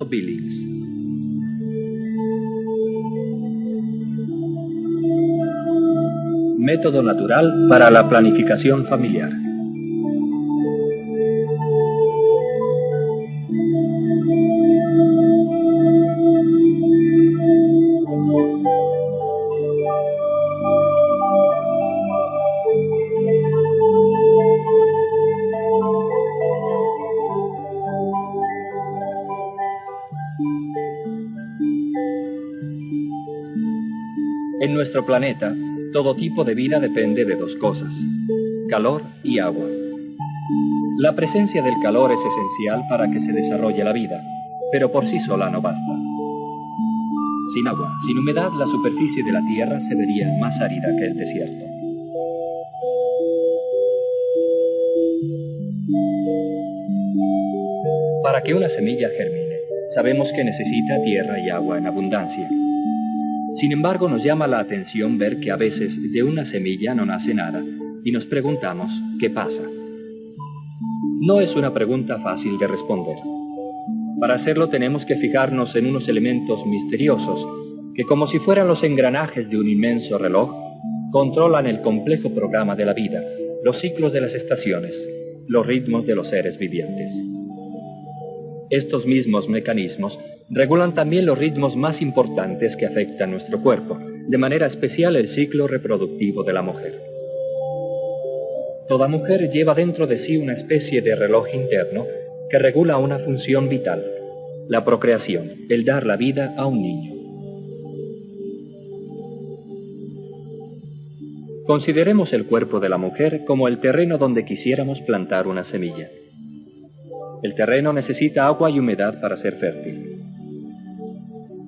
Billings. Método natural para la planificación familiar. En nuestro planeta, todo tipo de vida depende de dos cosas: calor y agua. La presencia del calor es esencial para que se desarrolle la vida, pero por sí sola no basta. Sin agua, sin humedad, la superficie de la Tierra se vería más árida que el desierto. Para que una semilla germine, sabemos que necesita tierra y agua en abundancia. Sin embargo, nos llama la atención ver que a veces de una semilla no nace nada y nos preguntamos, ¿qué pasa? No es una pregunta fácil de responder. Para hacerlo tenemos que fijarnos en unos elementos misteriosos que, como si fueran los engranajes de un inmenso reloj, controlan el complejo programa de la vida, los ciclos de las estaciones, los ritmos de los seres vivientes. Estos mismos mecanismos regulan también los ritmos más importantes que afectan nuestro cuerpo, de manera especial el ciclo reproductivo de la mujer. Toda mujer lleva dentro de sí una especie de reloj interno que regula una función vital, la procreación, el dar la vida a un niño. Consideremos el cuerpo de la mujer como el terreno donde quisiéramos plantar una semilla. El terreno necesita agua y humedad para ser fértil.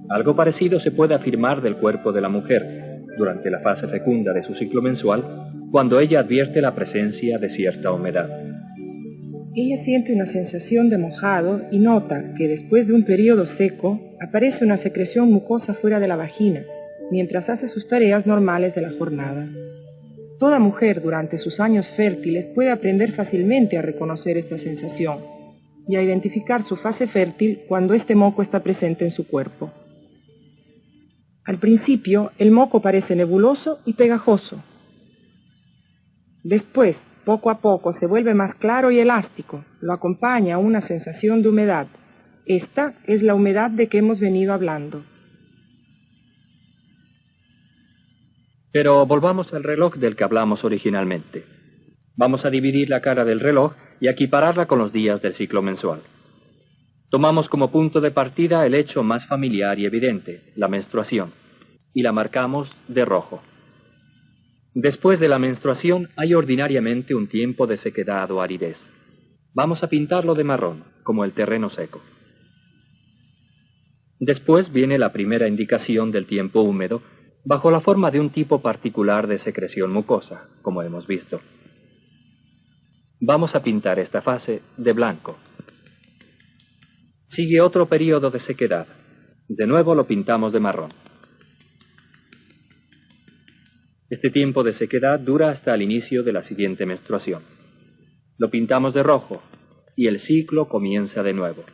Algo parecido se puede afirmar del cuerpo de la mujer durante la fase fecunda de su ciclo mensual, cuando ella advierte la presencia de cierta humedad. Ella siente una sensación de mojado y nota que después de un periodo seco aparece una secreción mucosa fuera de la vagina, mientras hace sus tareas normales de la jornada. Toda mujer durante sus años fértiles puede aprender fácilmente a reconocer esta sensación y a identificar su fase fértil cuando este moco está presente en su cuerpo. Al principio, el moco parece nebuloso y pegajoso. Después, poco a poco, se vuelve más claro y elástico. Lo acompaña una sensación de humedad. Esta es la humedad de que hemos venido hablando. Pero volvamos al reloj del que hablamos originalmente. Vamos a dividir la cara del reloj y equipararla con los días del ciclo mensual. Tomamos como punto de partida el hecho más familiar y evidente, la menstruación, y la marcamos de rojo. Después de la menstruación hay ordinariamente un tiempo de sequedad o aridez. Vamos a pintarlo de marrón, como el terreno seco. Después viene la primera indicación del tiempo húmedo, bajo la forma de un tipo particular de secreción mucosa, como hemos visto. Vamos a pintar esta fase de blanco. Sigue otro periodo de sequedad. De nuevo lo pintamos de marrón. Este tiempo de sequedad dura hasta el inicio de la siguiente menstruación. Lo pintamos de rojo y el ciclo comienza de nuevo.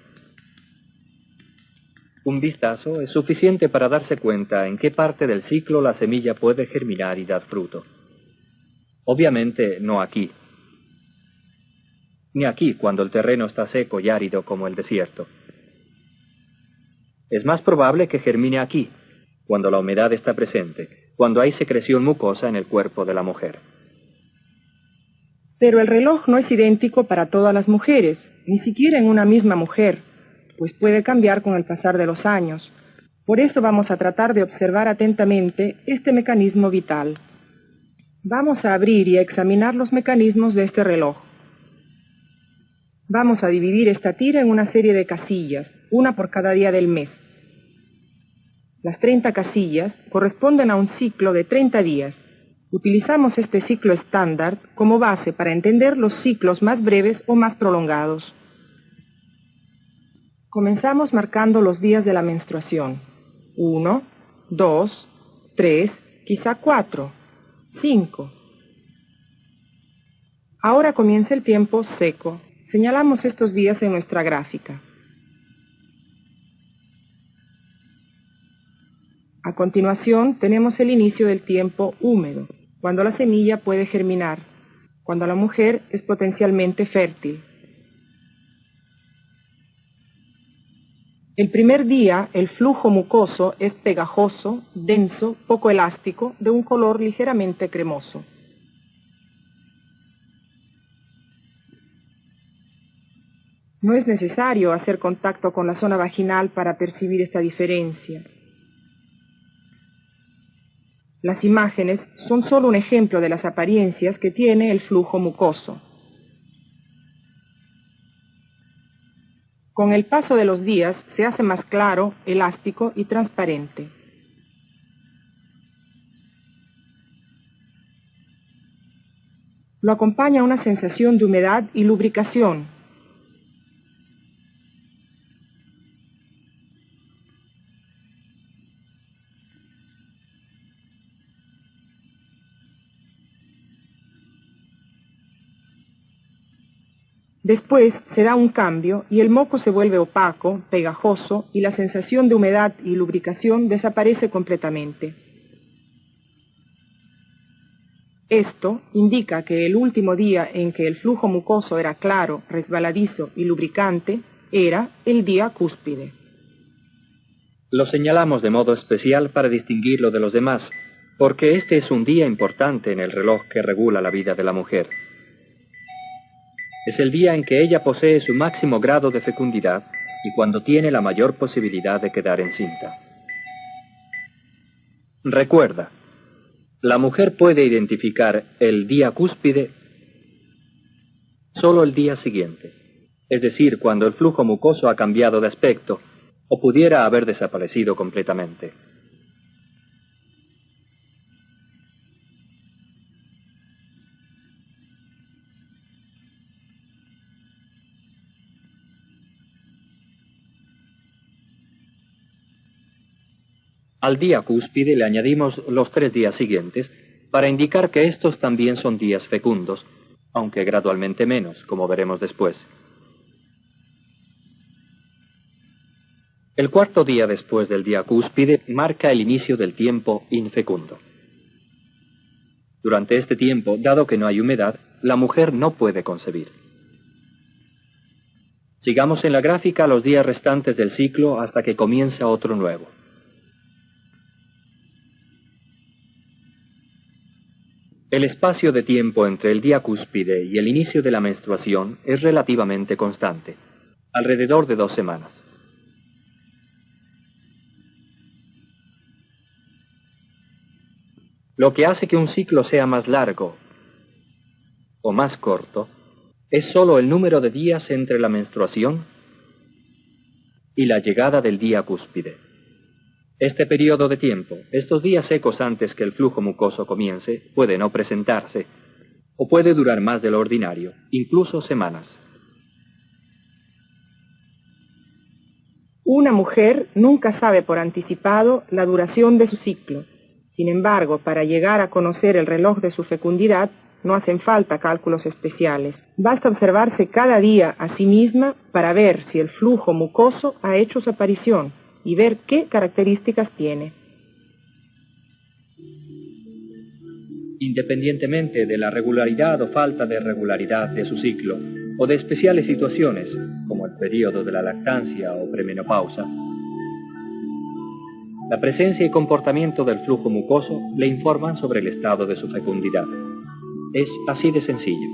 Un vistazo es suficiente para darse cuenta en qué parte del ciclo la semilla puede germinar y dar fruto. Obviamente no aquí, ni aquí cuando el terreno está seco y árido como el desierto. Es más probable que germine aquí, cuando la humedad está presente, cuando hay secreción mucosa en el cuerpo de la mujer. Pero el reloj no es idéntico para todas las mujeres, ni siquiera en una misma mujer, pues puede cambiar con el pasar de los años. Por eso vamos a tratar de observar atentamente este mecanismo vital. Vamos a abrir y a examinar los mecanismos de este reloj. Vamos a dividir esta tira en una serie de casillas, una por cada día del mes. Las 30 casillas corresponden a un ciclo de 30 días. Utilizamos este ciclo estándar como base para entender los ciclos más breves o más prolongados. Comenzamos marcando los días de la menstruación. 1, 2, 3, quizá 4, 5. Ahora comienza el tiempo seco. Señalamos estos días en nuestra gráfica. A continuación tenemos el inicio del tiempo húmedo, cuando la semilla puede germinar, cuando la mujer es potencialmente fértil. El primer día, el flujo mucoso es pegajoso, denso, poco elástico, de un color ligeramente cremoso. No es necesario hacer contacto con la zona vaginal para percibir esta diferencia. Las imágenes son solo un ejemplo de las apariencias que tiene el flujo mucoso. Con el paso de los días se hace más claro, elástico y transparente. Lo acompaña una sensación de humedad y lubricación. Después se da un cambio y el moco se vuelve opaco, pegajoso y la sensación de humedad y lubricación desaparece completamente. Esto indica que el último día en que el flujo mucoso era claro, resbaladizo y lubricante era el día cúspide. Lo señalamos de modo especial para distinguirlo de los demás, porque este es un día importante en el reloj que regula la vida de la mujer. Es el día en que ella posee su máximo grado de fecundidad y cuando tiene la mayor posibilidad de quedar encinta. Recuerda, la mujer puede identificar el día cúspide solo el día siguiente, es decir, cuando el flujo mucoso ha cambiado de aspecto o pudiera haber desaparecido completamente. Al día cúspide le añadimos los 3 días siguientes para indicar que estos también son días fecundos, aunque gradualmente menos, como veremos después. El cuarto día después del día cúspide marca el inicio del tiempo infecundo. Durante este tiempo, dado que no hay humedad, la mujer no puede concebir. Sigamos en la gráfica los días restantes del ciclo hasta que comienza otro nuevo. El espacio de tiempo entre el día cúspide y el inicio de la menstruación es relativamente constante, alrededor de 2 semanas. Lo que hace que un ciclo sea más largo o más corto es solo el número de días entre la menstruación y la llegada del día cúspide. Este periodo de tiempo, estos días secos antes que el flujo mucoso comience, puede no presentarse, o puede durar más de lo ordinario, incluso semanas. Una mujer nunca sabe por anticipado la duración de su ciclo. Sin embargo, para llegar a conocer el reloj de su fecundidad, no hacen falta cálculos especiales. Basta observarse cada día a sí misma para ver si el flujo mucoso ha hecho su aparición y ver qué características tiene. Independientemente de la regularidad o falta de regularidad de su ciclo, o de especiales situaciones, como el periodo de la lactancia o premenopausa, la presencia y comportamiento del flujo mucoso le informan sobre el estado de su fecundidad. Es así de sencillo.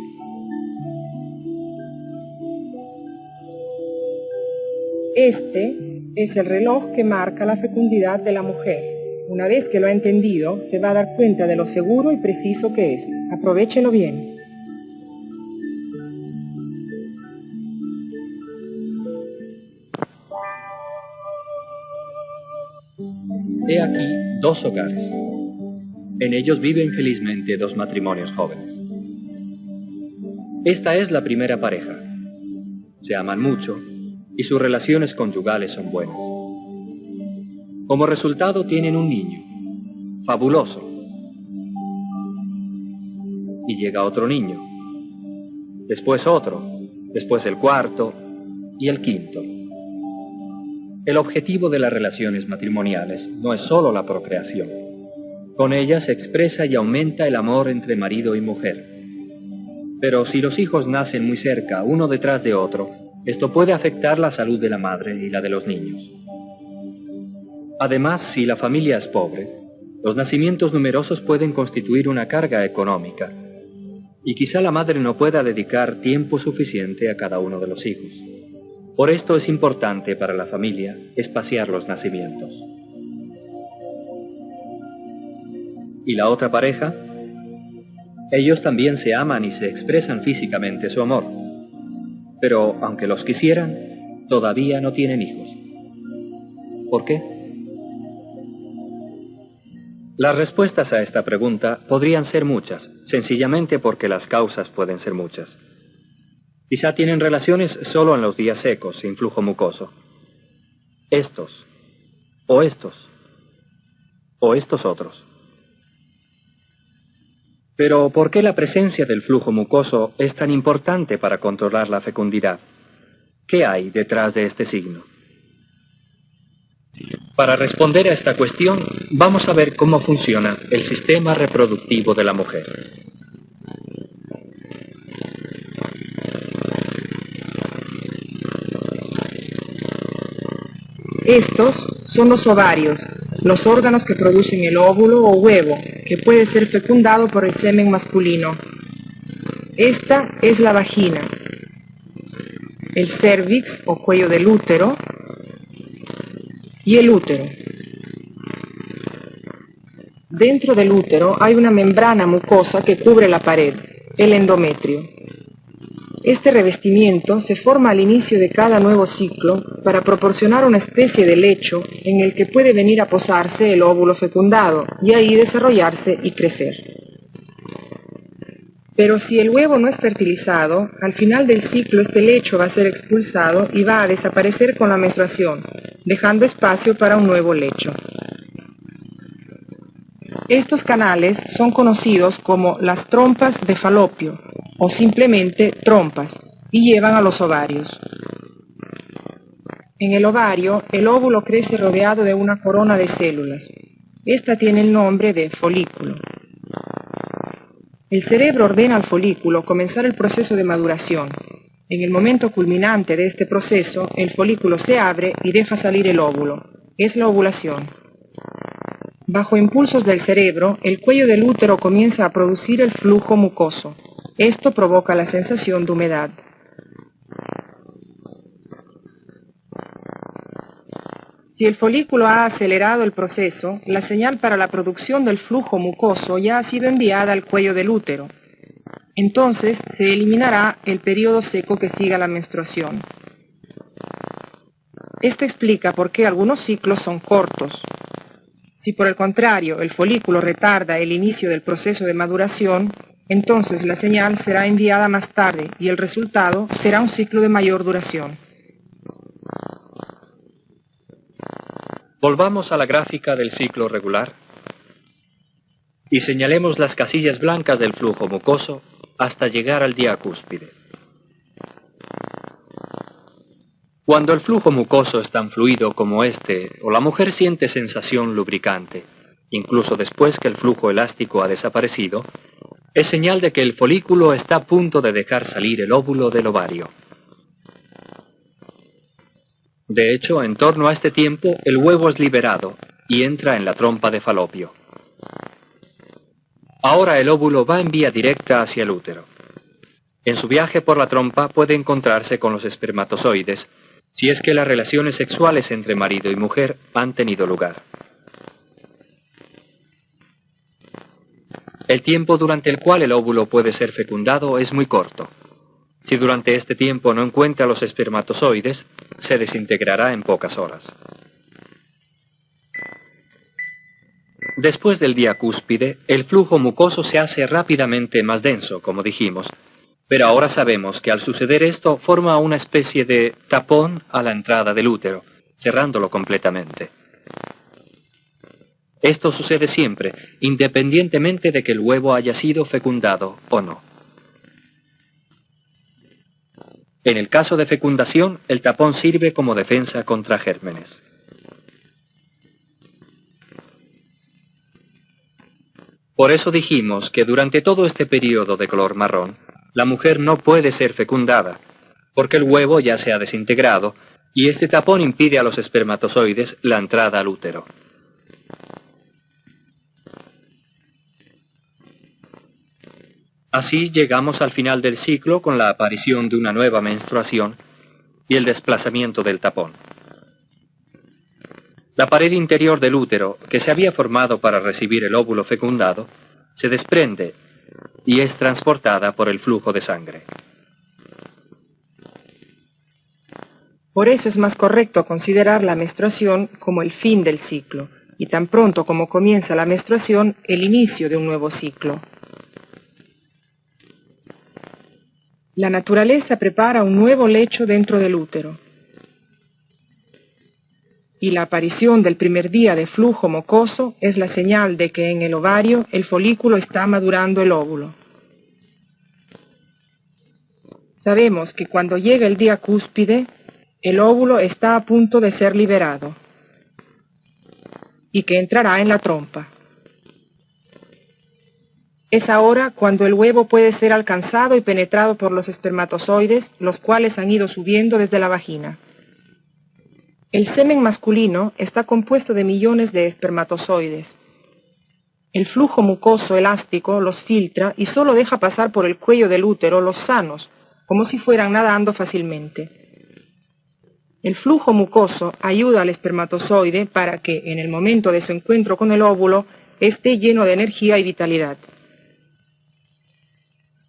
Este es el reloj que marca la fecundidad de la mujer. Una vez que lo ha entendido, se va a dar cuenta de lo seguro y preciso que es. Aprovéchelo bien. He aquí 2 hogares. En ellos viven felizmente 2 matrimonios jóvenes. Esta es la primera pareja. Se aman mucho y sus relaciones conyugales son buenas. Como resultado tienen un niño, fabuloso. Y llega otro niño, después otro, después el cuarto y el quinto. El objetivo de las relaciones matrimoniales no es solo la procreación. Con ellas se expresa y aumenta el amor entre marido y mujer. Pero si los hijos nacen muy cerca, uno detrás de otro, esto puede afectar la salud de la madre y la de los niños. Además, si la familia es pobre, los nacimientos numerosos pueden constituir una carga económica, y quizá la madre no pueda dedicar tiempo suficiente a cada uno de los hijos. Por esto es importante para la familia espaciar los nacimientos. ¿Y la otra pareja? Ellos también se aman y se expresan físicamente su amor, pero aunque los quisieran, todavía no tienen hijos. ¿Por qué? Las respuestas a esta pregunta podrían ser muchas, sencillamente porque las causas pueden ser muchas. Quizá tienen relaciones solo en los días secos, sin flujo mucoso. Estos otros. Pero, ¿por qué la presencia del flujo mucoso es tan importante para controlar la fecundidad? ¿Qué hay detrás de este signo? Para responder a esta cuestión, vamos a ver cómo funciona el sistema reproductivo de la mujer. Estos son los ovarios, los órganos que producen el óvulo o huevo, que puede ser fecundado por el semen masculino. Esta es la vagina, el cérvix o cuello del útero y el útero. Dentro del útero hay una membrana mucosa que cubre la pared, el endometrio. Este revestimiento se forma al inicio de cada nuevo ciclo para proporcionar una especie de lecho en el que puede venir a posarse el óvulo fecundado y ahí desarrollarse y crecer. Pero si el huevo no es fertilizado, al final del ciclo este lecho va a ser expulsado y va a desaparecer con la menstruación, dejando espacio para un nuevo lecho. Estos canales son conocidos como las trompas de Falopio o simplemente trompas y llevan a los ovarios. En el ovario, el óvulo crece rodeado de una corona de células. Esta tiene el nombre de folículo. El cerebro ordena al folículo comenzar el proceso de maduración. En el momento culminante de este proceso, el folículo se abre y deja salir el óvulo. Es la ovulación. Bajo impulsos del cerebro, el cuello del útero comienza a producir el flujo mucoso. Esto provoca la sensación de humedad. Si el folículo ha acelerado el proceso, la señal para la producción del flujo mucoso ya ha sido enviada al cuello del útero. Entonces se eliminará el periodo seco que siga la menstruación. Esto explica por qué algunos ciclos son cortos. Si por el contrario el folículo retarda el inicio del proceso de maduración, entonces la señal será enviada más tarde y el resultado será un ciclo de mayor duración. Volvamos a la gráfica del ciclo regular y señalemos las casillas blancas del flujo mucoso hasta llegar al día cúspide. Cuando el flujo mucoso es tan fluido como este, o la mujer siente sensación lubricante, incluso después que el flujo elástico ha desaparecido, es señal de que el folículo está a punto de dejar salir el óvulo del ovario. De hecho, en torno a este tiempo, el huevo es liberado y entra en la trompa de Falopio. Ahora el óvulo va en vía directa hacia el útero. En su viaje por la trompa puede encontrarse con los espermatozoides, si es que las relaciones sexuales entre marido y mujer han tenido lugar. El tiempo durante el cual el óvulo puede ser fecundado es muy corto. Si durante este tiempo no encuentra los espermatozoides, se desintegrará en pocas horas. Después del día cúspide, el flujo mucoso se hace rápidamente más denso, como dijimos, pero ahora sabemos que al suceder esto forma una especie de tapón a la entrada del útero, cerrándolo completamente. Esto sucede siempre, independientemente de que el huevo haya sido fecundado o no. En el caso de fecundación, el tapón sirve como defensa contra gérmenes. Por eso dijimos que durante todo este periodo de color marrón, la mujer no puede ser fecundada, porque el huevo ya se ha desintegrado y este tapón impide a los espermatozoides la entrada al útero. Así llegamos al final del ciclo con la aparición de una nueva menstruación y el desplazamiento del tapón. La pared interior del útero, que se había formado para recibir el óvulo fecundado, se desprende y es transportada por el flujo de sangre. Por eso es más correcto considerar la menstruación como el fin del ciclo, y tan pronto como comienza la menstruación, el inicio de un nuevo ciclo. La naturaleza prepara un nuevo lecho dentro del útero. Y la aparición del primer día de flujo mucoso es la señal de que en el ovario el folículo está madurando el óvulo. Sabemos que cuando llega el día cúspide, el óvulo está a punto de ser liberado y que entrará en la trompa. Es ahora cuando el huevo puede ser alcanzado y penetrado por los espermatozoides, los cuales han ido subiendo desde la vagina. El semen masculino está compuesto de millones de espermatozoides. El flujo mucoso elástico los filtra y solo deja pasar por el cuello del útero los sanos, como si fueran nadando fácilmente. El flujo mucoso ayuda al espermatozoide para que, en el momento de su encuentro con el óvulo, esté lleno de energía y vitalidad.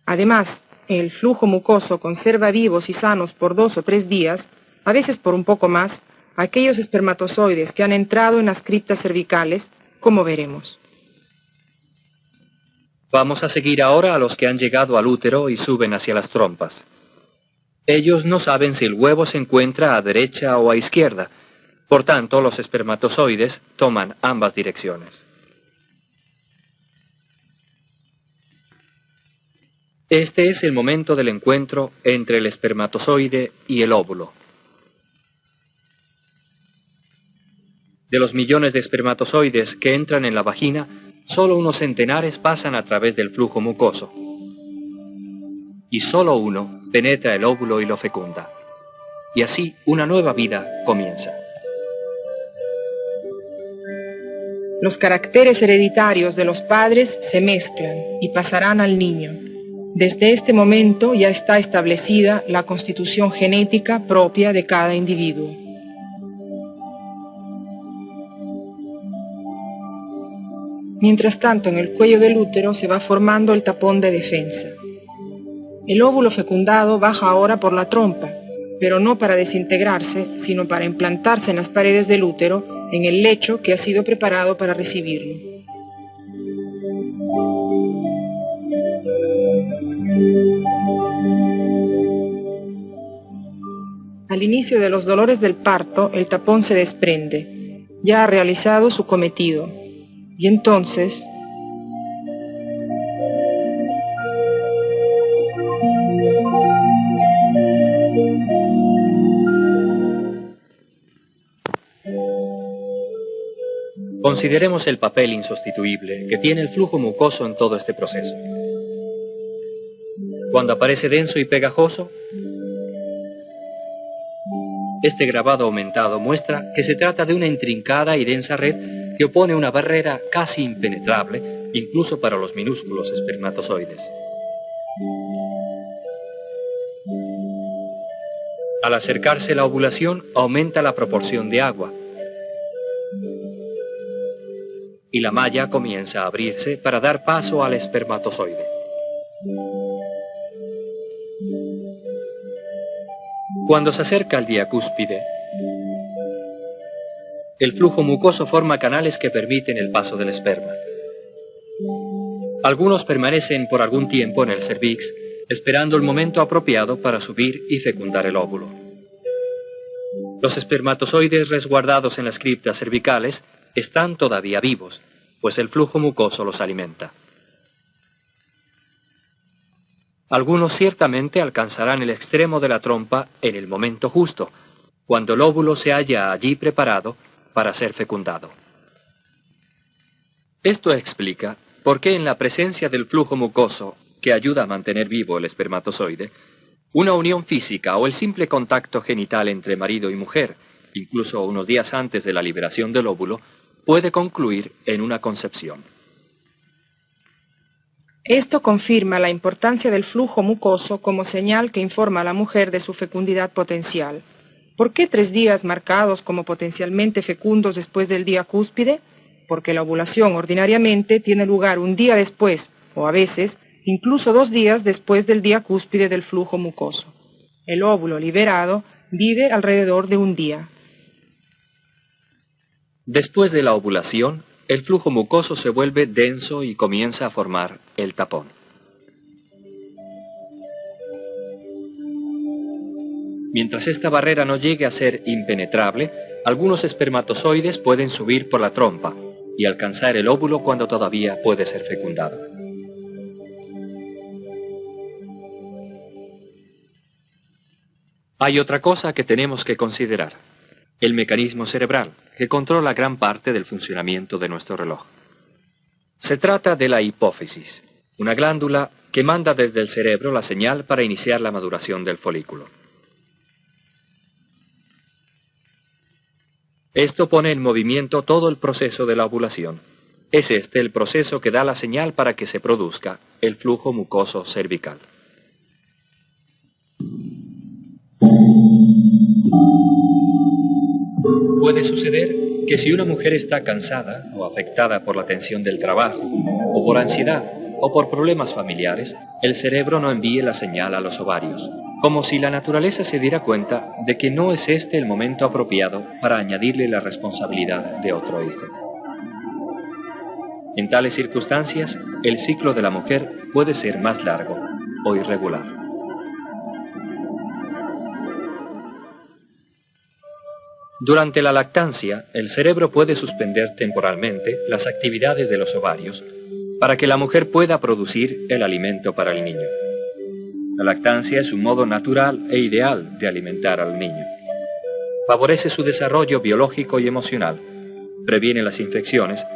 Además, el flujo mucoso conserva vivos y sanos por 2 o 3 días, a veces por un poco más, aquellos espermatozoides que han entrado en las criptas cervicales, como veremos. Vamos a seguir ahora a los que han llegado al útero y suben hacia las trompas. Ellos no saben si el huevo se encuentra a derecha o a izquierda, por tanto los espermatozoides toman ambas direcciones. Este es el momento del encuentro entre el espermatozoide y el óvulo. De los millones de espermatozoides que entran en la vagina, solo unos centenares pasan a través del flujo mucoso. Y solo uno penetra el óvulo y lo fecunda. Y así una nueva vida comienza. Los caracteres hereditarios de los padres se mezclan y pasarán al niño. Desde este momento ya está establecida la constitución genética propia de cada individuo. Mientras tanto, en el cuello del útero se va formando el tapón de defensa. El óvulo fecundado baja ahora por la trompa, pero no para desintegrarse, sino para implantarse en las paredes del útero, en el lecho que ha sido preparado para recibirlo. Al inicio de los dolores del parto, el tapón se desprende. Ya ha realizado su cometido. Y entonces, consideremos el papel insustituible que tiene el flujo mucoso en todo este proceso. Cuando aparece denso y pegajoso, este grabado aumentado muestra que se trata de una intrincada y densa red que opone una barrera casi impenetrable, incluso para los minúsculos espermatozoides. Al acercarse la ovulación, aumenta la proporción de agua, y la malla comienza a abrirse para dar paso al espermatozoide. Cuando se acerca el día cúspide, el flujo mucoso forma canales que permiten el paso del esperma. Algunos permanecen por algún tiempo en el cervix, esperando el momento apropiado para subir y fecundar el óvulo. Los espermatozoides resguardados en las criptas cervicales están todavía vivos, pues el flujo mucoso los alimenta. Algunos ciertamente alcanzarán el extremo de la trompa en el momento justo, cuando el óvulo se halla allí preparado para ser fecundado. Esto explica por qué en la presencia del flujo mucoso, que ayuda a mantener vivo el espermatozoide, una unión física o el simple contacto genital entre marido y mujer, incluso unos días antes de la liberación del óvulo, puede concluir en una concepción. Esto confirma la importancia del flujo mucoso como señal que informa a la mujer de su fecundidad potencial. ¿Por qué 3 días marcados como potencialmente fecundos después del día cúspide? Porque la ovulación ordinariamente tiene lugar un día después, o a veces, incluso 2 días después del día cúspide del flujo mucoso. El óvulo liberado vive alrededor de un día. Después de la ovulación, el flujo mucoso se vuelve denso y comienza a formar el tapón. Mientras esta barrera no llegue a ser impenetrable, algunos espermatozoides pueden subir por la trompa y alcanzar el óvulo cuando todavía puede ser fecundado. Hay otra cosa que tenemos que considerar: el mecanismo cerebral, que controla gran parte del funcionamiento de nuestro reloj. Se trata de la hipófisis, una glándula que manda desde el cerebro la señal para iniciar la maduración del folículo. Esto pone en movimiento todo el proceso de la ovulación. Es este el proceso que da la señal para que se produzca el flujo mucoso cervical. Puede suceder que si una mujer está cansada o afectada por la tensión del trabajo, o por ansiedad, o por problemas familiares, el cerebro no envíe la señal a los ovarios, como si la naturaleza se diera cuenta de que no es este el momento apropiado para añadirle la responsabilidad de otro hijo. En tales circunstancias, el ciclo de la mujer puede ser más largo o irregular. Durante la lactancia, el cerebro puede suspender temporalmente las actividades de los ovarios para que la mujer pueda producir el alimento para el niño. La lactancia es un modo natural e ideal de alimentar al niño. Favorece su desarrollo biológico y emocional, previene las infecciones,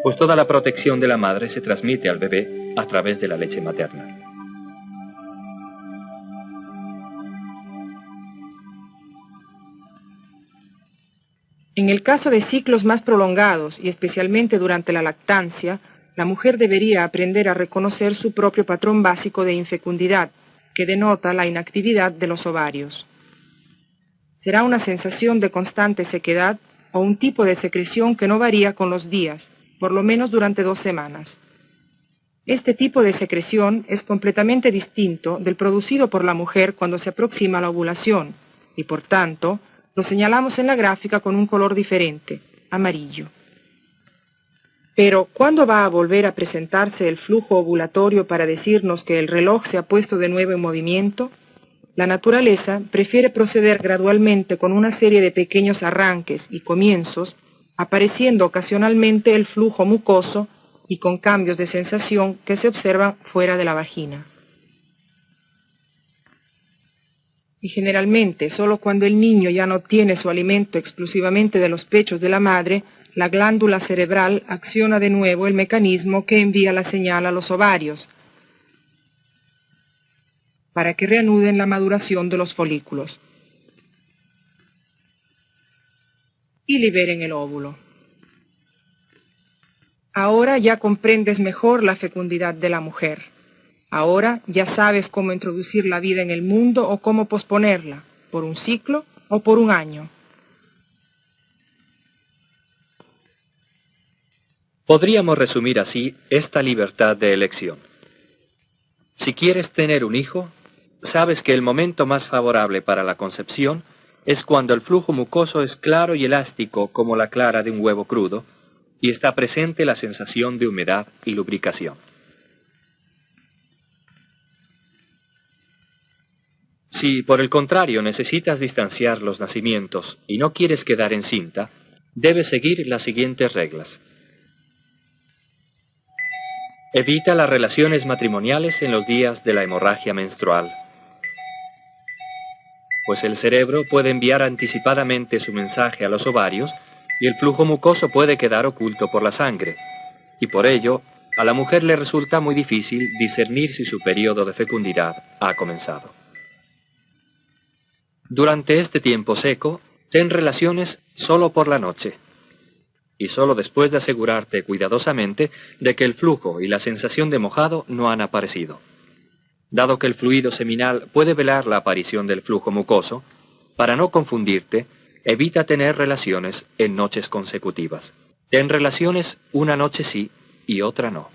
pues toda la protección de la madre se transmite al bebé a través de la leche materna. En el caso de ciclos más prolongados y especialmente durante la lactancia, la mujer debería aprender a reconocer su propio patrón básico de infecundidad, que denota la inactividad de los ovarios. Será una sensación de constante sequedad o un tipo de secreción que no varía con los días, por lo menos durante 2 semanas. Este tipo de secreción es completamente distinto del producido por la mujer cuando se aproxima a la ovulación y, por tanto, lo señalamos en la gráfica con un color diferente, amarillo. Pero, ¿cuándo va a volver a presentarse el flujo ovulatorio para decirnos que el reloj se ha puesto de nuevo en movimiento? La naturaleza prefiere proceder gradualmente con una serie de pequeños arranques y comienzos, apareciendo ocasionalmente el flujo mucoso y con cambios de sensación que se observan fuera de la vagina. Y generalmente, solo cuando el niño ya no obtiene su alimento exclusivamente de los pechos de la madre, la glándula cerebral acciona de nuevo el mecanismo que envía la señal a los ovarios para que reanuden la maduración de los folículos y liberen el óvulo. Ahora ya comprendes mejor la fecundidad de la mujer. Ahora ya sabes cómo introducir la vida en el mundo o cómo posponerla, por un ciclo o por un año. Podríamos resumir así esta libertad de elección. Si quieres tener un hijo, sabes que el momento más favorable para la concepción es cuando el flujo mucoso es claro y elástico como la clara de un huevo crudo y está presente la sensación de humedad y lubricación. Si, por el contrario, necesitas distanciar los nacimientos y no quieres quedar encinta, debes seguir las siguientes reglas. Evita las relaciones matrimoniales en los días de la hemorragia menstrual, pues el cerebro puede enviar anticipadamente su mensaje a los ovarios y el flujo mucoso puede quedar oculto por la sangre, y por ello a la mujer le resulta muy difícil discernir si su periodo de fecundidad ha comenzado. Durante este tiempo seco, ten relaciones solo por la noche, y solo después de asegurarte cuidadosamente de que el flujo y la sensación de mojado no han aparecido. Dado que el fluido seminal puede velar la aparición del flujo mucoso, para no confundirte, evita tener relaciones en noches consecutivas. Ten relaciones una noche sí y otra no.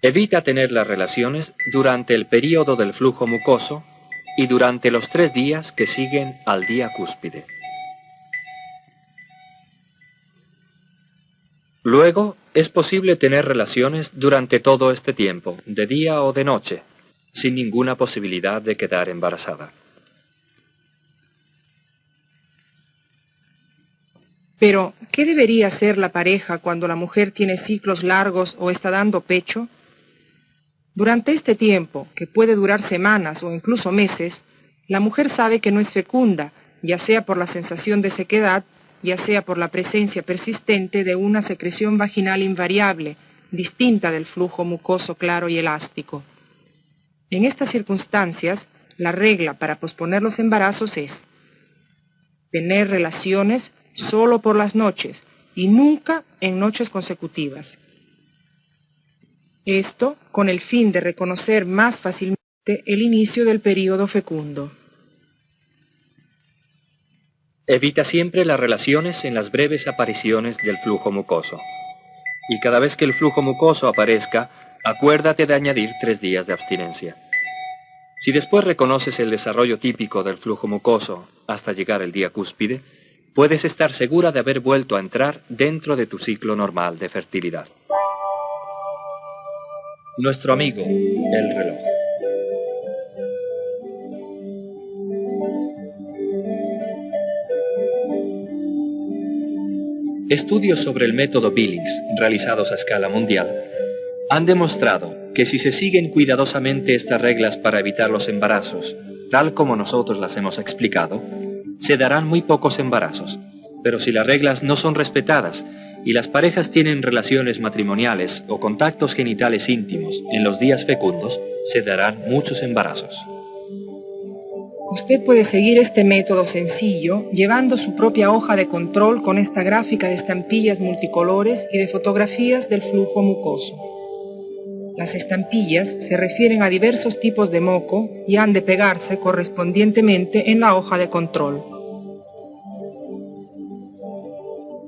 Evita tener las relaciones durante el período del flujo mucoso y durante los 3 días que siguen al día cúspide. Luego, es posible tener relaciones durante todo este tiempo, de día o de noche, sin ninguna posibilidad de quedar embarazada. Pero, ¿qué debería hacer la pareja cuando la mujer tiene ciclos largos o está dando pecho? Durante este tiempo, que puede durar semanas o incluso meses, la mujer sabe que no es fecunda, ya sea por la sensación de sequedad, ya sea por la presencia persistente de una secreción vaginal invariable, distinta del flujo mucoso claro y elástico. En estas circunstancias, la regla para posponer los embarazos es tener relaciones solo por las noches y nunca en noches consecutivas. Esto con el fin de reconocer más fácilmente el inicio del período fecundo. Evita siempre las relaciones en las breves apariciones del flujo mucoso. Y cada vez que el flujo mucoso aparezca, acuérdate de añadir 3 días de abstinencia. Si después reconoces el desarrollo típico del flujo mucoso hasta llegar el día cúspide, puedes estar segura de haber vuelto a entrar dentro de tu ciclo normal de fertilidad. Nuestro amigo, el reloj. Estudios sobre el método Billings, realizados a escala mundial, han demostrado que si se siguen cuidadosamente estas reglas para evitar los embarazos, tal como nosotros las hemos explicado, se darán muy pocos embarazos. Pero si las reglas no son respetadas y las parejas tienen relaciones matrimoniales o contactos genitales íntimos en los días fecundos, se darán muchos embarazos. Usted puede seguir este método sencillo llevando su propia hoja de control con esta gráfica de estampillas multicolores y de fotografías del flujo mucoso. Las estampillas se refieren a diversos tipos de moco y han de pegarse correspondientemente en la hoja de control.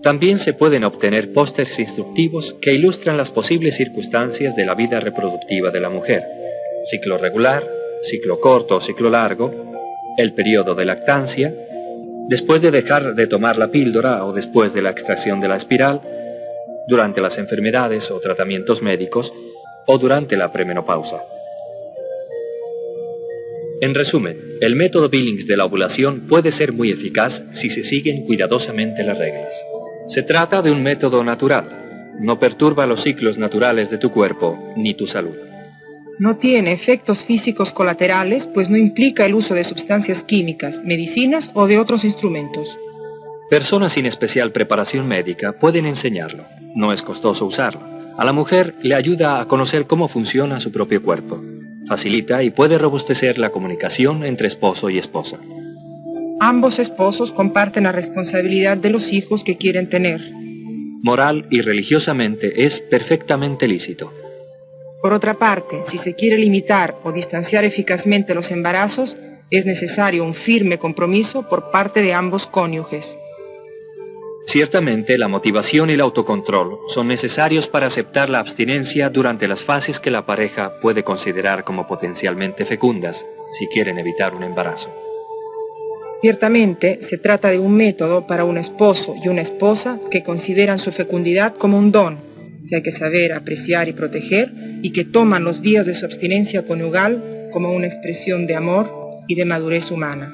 También se pueden obtener pósters instructivos que ilustran las posibles circunstancias de la vida reproductiva de la mujer: ciclo regular, ciclo corto o ciclo largo, el periodo de lactancia, después de dejar de tomar la píldora o después de la extracción de la espiral, durante las enfermedades o tratamientos médicos o durante la premenopausa. En resumen, el método Billings de la ovulación puede ser muy eficaz si se siguen cuidadosamente las reglas. Se trata de un método natural. No perturba los ciclos naturales de tu cuerpo ni tu salud. No tiene efectos físicos colaterales, pues no implica el uso de sustancias químicas, medicinas o de otros instrumentos. Personas sin especial preparación médica pueden enseñarlo. No es costoso usarlo. A la mujer le ayuda a conocer cómo funciona su propio cuerpo. Facilita y puede robustecer la comunicación entre esposo y esposa. Ambos esposos comparten la responsabilidad de los hijos que quieren tener. Moral y religiosamente es perfectamente lícito. Por otra parte, si se quiere limitar o distanciar eficazmente los embarazos, es necesario un firme compromiso por parte de ambos cónyuges. Ciertamente, la motivación y el autocontrol son necesarios para aceptar la abstinencia durante las fases que la pareja puede considerar como potencialmente fecundas, si quieren evitar un embarazo. Ciertamente, se trata de un método para un esposo y una esposa que consideran su fecundidad como un don, que hay que saber apreciar y proteger, y que toman los días de su abstinencia conyugal como una expresión de amor y de madurez humana.